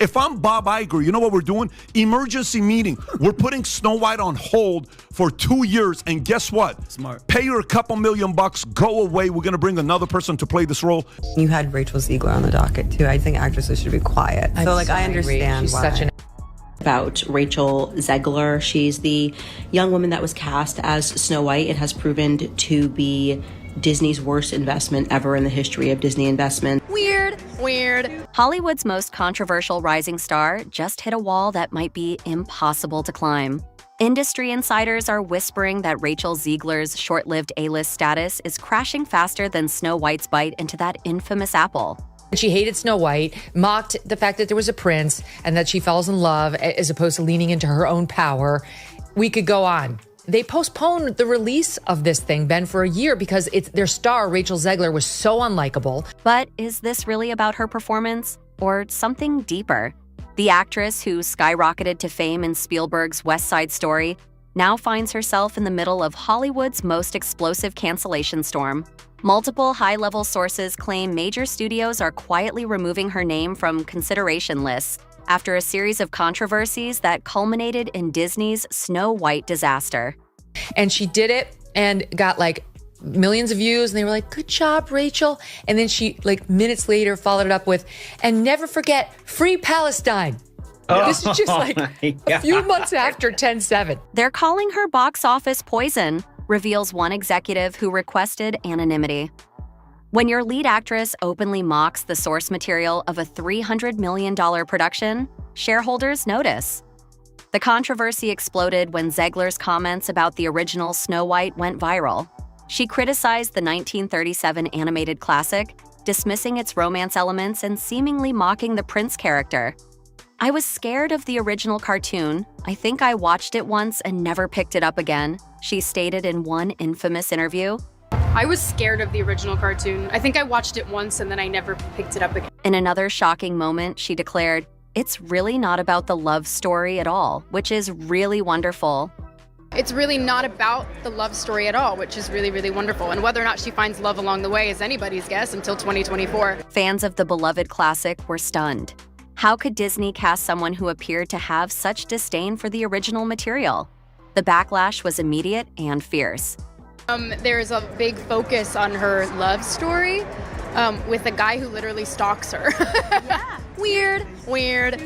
If I'm Bob Iger, you know what we're doing? Emergency meeting. We're putting Snow White on hold for 2 years, and guess what? Smart. Pay her a couple $1,000,000, go away. We're going to bring another person to play this role. You had Rachel Zegler on the docket, too. I think actresses should be quiet. I understand She's why. such an about Rachel Zegler. She's the young woman that was cast as Snow White. It has proven to be Disney's worst investment ever in the history of Disney investment. Weird. Hollywood's most controversial rising star just hit a wall that might be impossible to climb. Industry insiders are whispering that Rachel Zegler's short-lived A-list status is crashing faster than Snow White's bite into that infamous apple. She hated Snow White, mocked the fact that there was a prince and that she falls in love as opposed to leaning into her own power. We could go on. They postponed the release of this thing, Ben, for a year because their star, Rachel Zegler, was so unlikable. But is this really about her performance or something deeper? The actress who skyrocketed to fame in Spielberg's West Side Story now finds herself in the middle of Hollywood's most explosive cancellation storm. Multiple high-level sources claim major studios are quietly removing her name from consideration lists after a series of controversies that culminated in Disney's Snow White disaster. And she did it and got like millions of views, and they were like, good job, Rachel. And then she, like minutes later, followed it up with, and never forget, free Palestine. This is just like a few months after 10/7. They're calling her box office poison, reveals one executive who requested anonymity. When your lead actress openly mocks the source material of a $300 million production, shareholders notice. The controversy exploded when Zegler's comments about the original Snow White went viral. She criticized the 1937 animated classic, dismissing its romance elements and seemingly mocking the prince character. I was scared of the original cartoon. I think I watched it once and never picked it up again, she stated in one infamous interview. I was scared of the original cartoon. I think I watched it once and then I never picked it up again. In another shocking moment, she declared, "It's really not about the love story at all, which is really wonderful." It's really not about the love story at all, which is really, really wonderful. And whether or not she finds love along the way is anybody's guess until 2024. Fans of the beloved classic were stunned. How could Disney cast someone who appeared to have such disdain for the original material? The backlash was immediate and fierce. There's a big focus on her love story with a guy who literally stalks her. Yeah. Weird.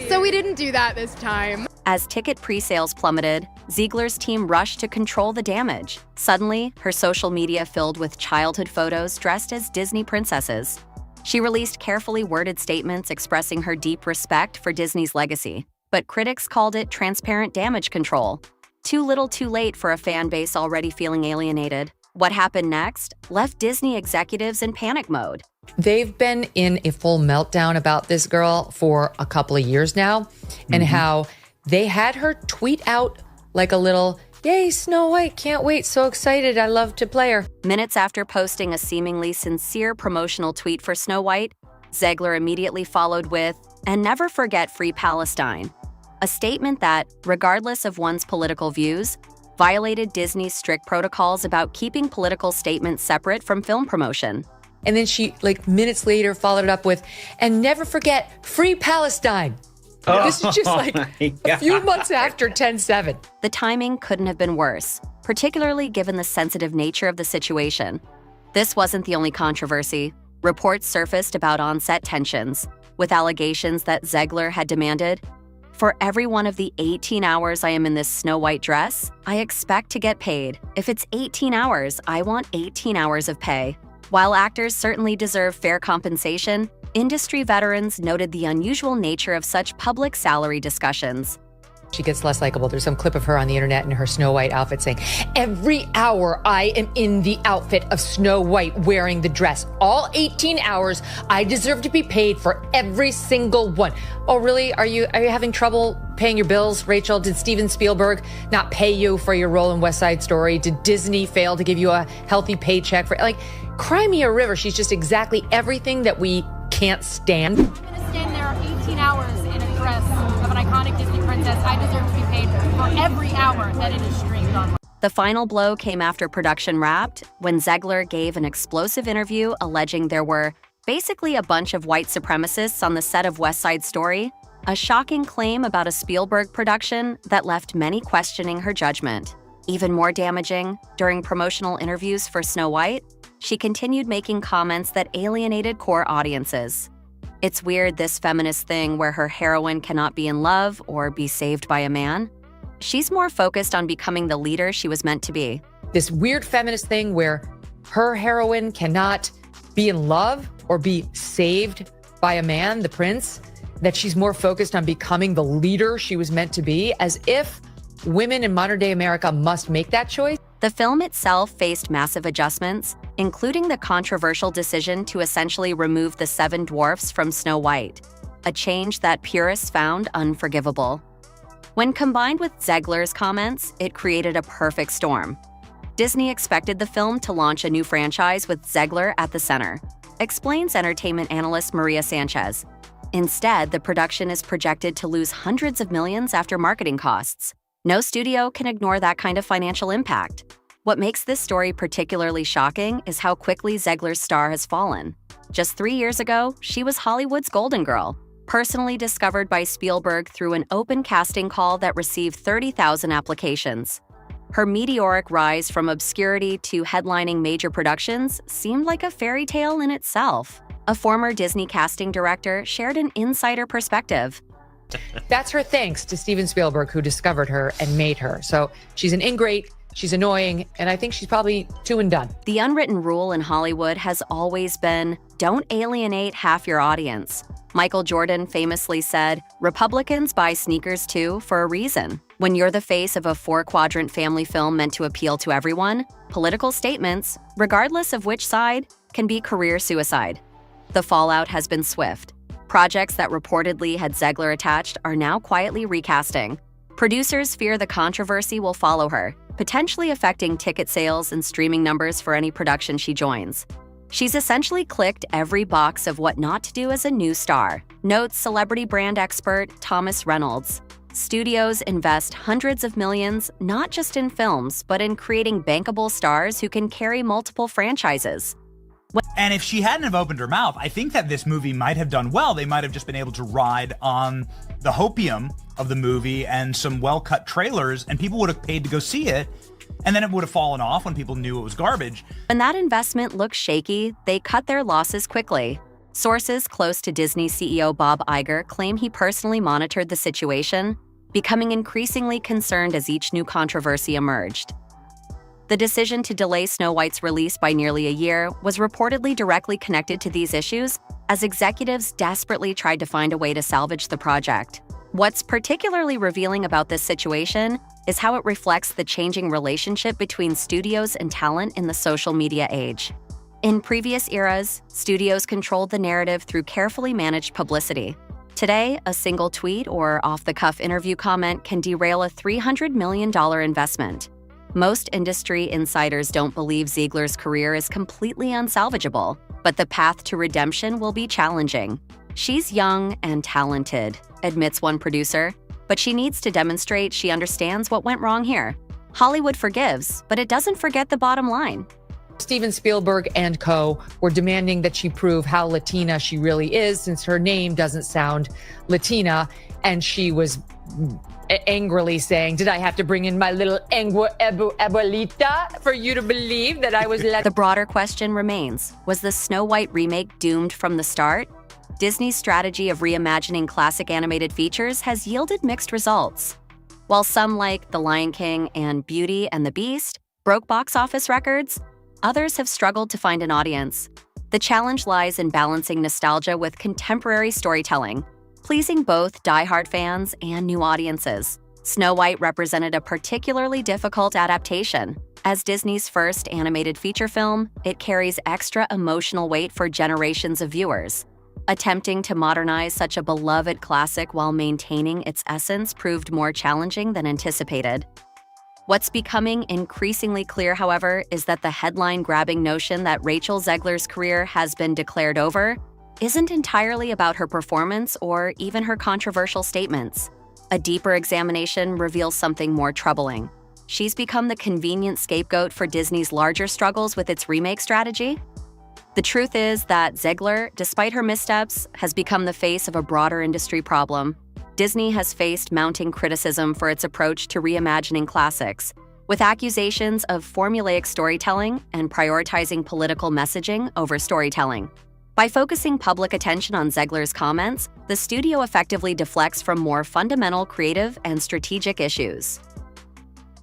So we didn't do that this time. As ticket pre-sales plummeted, Zegler's team rushed to control the damage. Suddenly, her social media filled with childhood photos dressed as Disney princesses. She released carefully worded statements expressing her deep respect for Disney's legacy, but critics called it transparent damage control. Too little too late for a fan base already feeling alienated. What happened next left Disney executives in panic mode. They've been in a full meltdown about this girl for a couple of years now, and how they had her tweet out like a little, "Yay, Snow White, can't wait, so excited, I love to play her." Minutes after posting a seemingly sincere promotional tweet for Snow White, Zegler immediately followed with, "And never forget free Palestine," a statement that, regardless of one's political views, violated Disney's strict protocols about keeping political statements separate from film promotion. And then she, like minutes later, followed it up with, "And never forget, free Palestine." This is just like a few months after 10/7. The timing couldn't have been worse, particularly given the sensitive nature of the situation. This wasn't the only controversy. Reports surfaced about on-set tensions, with allegations that Zegler had demanded, "For every one of the 18 hours I am in this Snow White dress, I expect to get paid. If it's 18 hours, I want 18 hours of pay." While actors certainly deserve fair compensation, industry veterans noted the unusual nature of such public salary discussions. She gets less likable. There's some clip of her on the internet in her Snow White outfit saying, "Every hour I am in the outfit of Snow White wearing the dress. All 18 hours, I deserve to be paid for every single one." Oh, really? Are you having trouble paying your bills, Rachel? Did Steven Spielberg not pay you for your role in West Side Story? Did Disney fail to give you a healthy paycheck for, like, cry me a river? She's just exactly everything that we can't stand. I'm gonna stand there 18 hours in a dress of an iconic Disney princess. I deserve to be paid for every hour that it is streamed on. The final blow came after production wrapped, when Zegler gave an explosive interview alleging there were basically a bunch of white supremacists on the set of West Side Story, a shocking claim about a Spielberg production that left many questioning her judgment. Even more damaging, during promotional interviews for Snow White, she continued making comments that alienated core audiences. It's weird, this feminist thing where her heroine cannot be in love or be saved by a man. She's more focused on becoming the leader she was meant to be. This weird feminist thing where her heroine cannot be in love or be saved by a man, the prince, that she's more focused on becoming the leader she was meant to be, as if women in modern day America must make that choice. The film itself faced massive adjustments, including the controversial decision to essentially remove the 7 dwarfs from Snow White, a change that purists found unforgivable. When combined with Zegler's comments, it created a perfect storm. Disney expected the film to launch a new franchise with Zegler at the center, explains entertainment analyst Maria Sanchez. Instead, the production is projected to lose hundreds of millions after marketing costs. No studio can ignore that kind of financial impact. What makes this story particularly shocking is how quickly Zegler's star has fallen. Just 3 years ago, she was Hollywood's Golden Girl, personally discovered by Spielberg through an open casting call that received 30,000 applications. Her meteoric rise from obscurity to headlining major productions seemed like a fairy tale in itself. A former Disney casting director shared an insider perspective. That's her thanks to Steven Spielberg, who discovered her and made her. So she's an ingrate, she's annoying, and I think she's probably 2 and done. The unwritten rule in Hollywood has always been, don't alienate half your audience. Michael Jordan famously said, Republicans buy sneakers too for a reason. When you're the face of a 4-quadrant family film meant to appeal to everyone, political statements, regardless of which side, can be career suicide. The fallout has been swift. Projects that reportedly had Zegler attached are now quietly recasting. Producers fear the controversy will follow her, potentially affecting ticket sales and streaming numbers for any production she joins. She's essentially clicked every box of what not to do as a new star, notes celebrity brand expert Thomas Reynolds. Studios invest hundreds of millions not just in films, but in creating bankable stars who can carry multiple franchises. And if she hadn't have opened her mouth, I think that this movie might have done well. They might have just been able to ride on the hopium of the movie and some well-cut trailers, and people would have paid to go see it, and then it would have fallen off when people knew it was garbage. When that investment looked shaky, they cut their losses quickly. Sources close to Disney CEO Bob Iger claim he personally monitored the situation, becoming increasingly concerned as each new controversy emerged. The decision to delay Snow White's release by nearly a year was reportedly directly connected to these issues, as executives desperately tried to find a way to salvage the project. What's particularly revealing about this situation is how it reflects the changing relationship between studios and talent in the social media age. In previous eras, studios controlled the narrative through carefully managed publicity. Today, a single tweet or off-the-cuff interview comment can derail a $300 million investment. Most industry insiders don't believe Zegler's career is completely unsalvageable, but the path to redemption will be challenging. She's young and talented, admits one producer, but she needs to demonstrate she understands what went wrong here. Hollywood forgives, but it doesn't forget the bottom line. Steven Spielberg and co. were demanding that she prove how Latina she really is, since her name doesn't sound Latina, and she was angrily saying, did I have to bring in my little abuelita for you to believe that I was Latina? The broader question remains, was the Snow White remake doomed from the start? Disney's strategy of reimagining classic animated features has yielded mixed results. While some, like The Lion King and Beauty and the Beast, broke box office records, others have struggled to find an audience. The challenge lies in balancing nostalgia with contemporary storytelling, pleasing both die-hard fans and new audiences. Snow White represented a particularly difficult adaptation. As Disney's first animated feature film, it carries extra emotional weight for generations of viewers. Attempting to modernize such a beloved classic while maintaining its essence proved more challenging than anticipated. What's becoming increasingly clear, however, is that the headline-grabbing notion that Rachel Zegler's career has been declared over isn't entirely about her performance or even her controversial statements. A deeper examination reveals something more troubling. She's become the convenient scapegoat for Disney's larger struggles with its remake strategy. The truth is that Zegler, despite her missteps, has become the face of a broader industry problem. Disney has faced mounting criticism for its approach to reimagining classics, with accusations of formulaic storytelling and prioritizing political messaging over storytelling. By focusing public attention on Zegler's comments, the studio effectively deflects from more fundamental creative and strategic issues.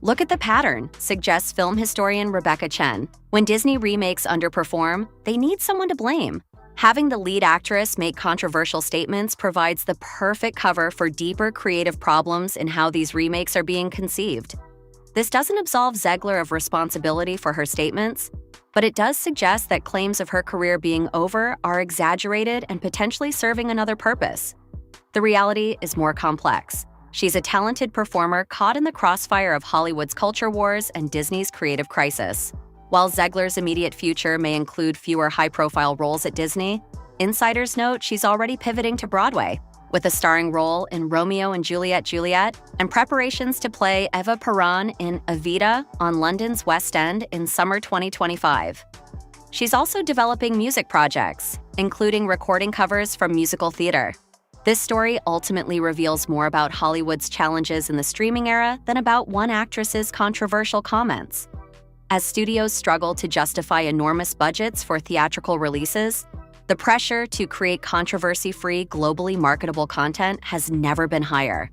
Look at the pattern, suggests film historian Rebecca Chen. When Disney remakes underperform, they need someone to blame. Having the lead actress make controversial statements provides the perfect cover for deeper creative problems in how these remakes are being conceived. This doesn't absolve Zegler of responsibility for her statements, but it does suggest that claims of her career being over are exaggerated and potentially serving another purpose. The reality is more complex. She's a talented performer caught in the crossfire of Hollywood's culture wars and Disney's creative crisis. While Zegler's immediate future may include fewer high-profile roles at Disney, insiders note she's already pivoting to Broadway, with a starring role in Romeo and Juliet and preparations to play Eva Peron in Evita on London's West End in summer 2025. She's also developing music projects, including recording covers from musical theater. This story ultimately reveals more about Hollywood's challenges in the streaming era than about one actress's controversial comments. As studios struggle to justify enormous budgets for theatrical releases, the pressure to create controversy-free, globally marketable content has never been higher.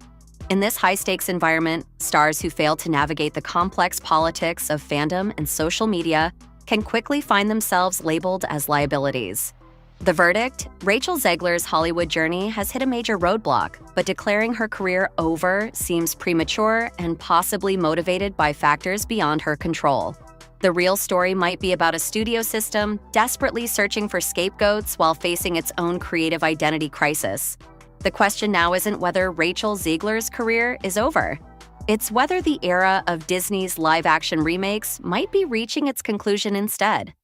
In this high-stakes environment, stars who fail to navigate the complex politics of fandom and social media can quickly find themselves labeled as liabilities. The verdict? Rachel Zegler's Hollywood journey has hit a major roadblock, but declaring her career over seems premature and possibly motivated by factors beyond her control. The real story might be about a studio system desperately searching for scapegoats while facing its own creative identity crisis. The question now isn't whether Rachel Zegler's career is over. It's whether the era of Disney's live-action remakes might be reaching its conclusion instead.